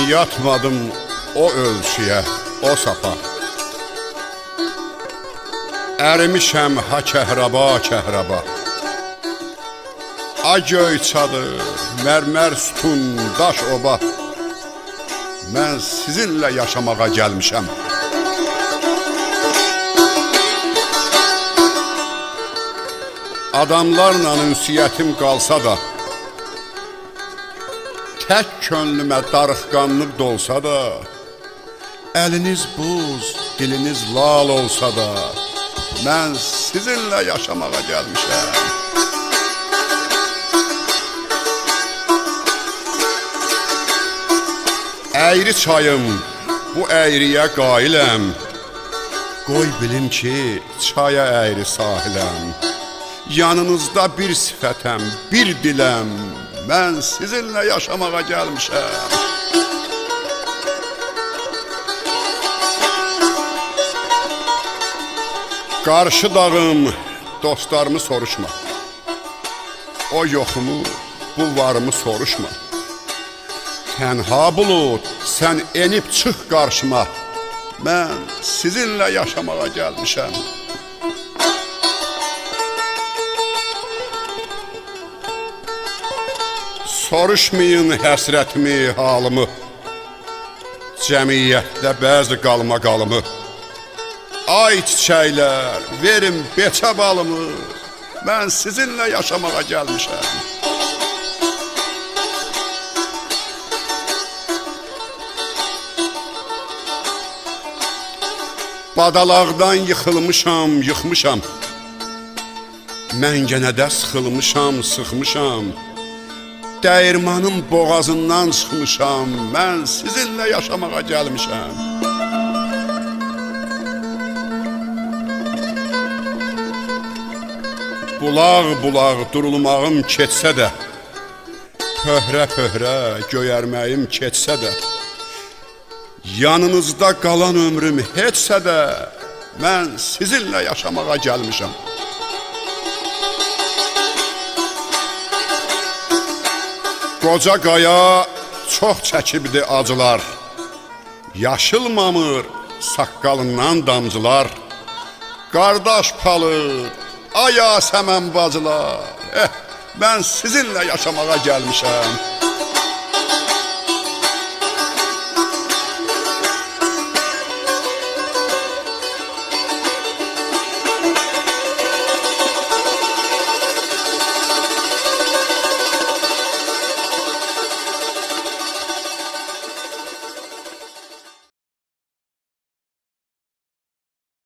yatmadım o ölçüye, o sapa. Ərimişəm ha kəhraba, kəhraba. Ay göy çadır, mərmər sütun, daş oba. Mən sizinlə yaşamağa gəlmişəm. Adamlarla ünsiyyətim qalsa da, tək könlümə darıxqanlıq dolsa da, əliniz buz, diliniz lal olsa da, mən sizinlə yaşamağa gəlmişəm. Əyri çayım, bu əyriyə qailəm. Qoy bilim ki, çaya əyri sahiləm. Yanınızda bir sifətəm, bir diləm. Mən sizinlə yaşamağa gəlmişəm. Qarşı dağım, dostlarımı soruşma. O yoxumu, bu varımı soruşma. Tənha bulud, sən enib çıx qarşıma. Mən sizinlə yaşamağa gəlmişəm. Soruşmayın həsrətimi, halımı. Cəmiyyətdə bəzi qalma qalımı. Ay çiçəklər, verin beçə balımı. Mən sizinlə yaşamağa gəlmişəm. Badalaqdan yıxılmışam, yıxmışam. Mən yenə də sıxılmışam, sıxmışam. Dəyirmanın boğazından çıxmışam. Mən sizinlə yaşamağa gəlmişəm. Bulaq-bulaq durulmağım keçsə də, pöhrə-pöhrə göyərməyim keçsə də, yanınızda qalan ömrüm heçsə də, mən sizinlə yaşamağa gəlmişəm. Qoca qaya çox çəkibdi acılar. Yaşılmamır saqqalından damcılar. Qardaş palıd, ay Yasəmən bacılar, mən sizinlə yaşamağa gəlmişəm.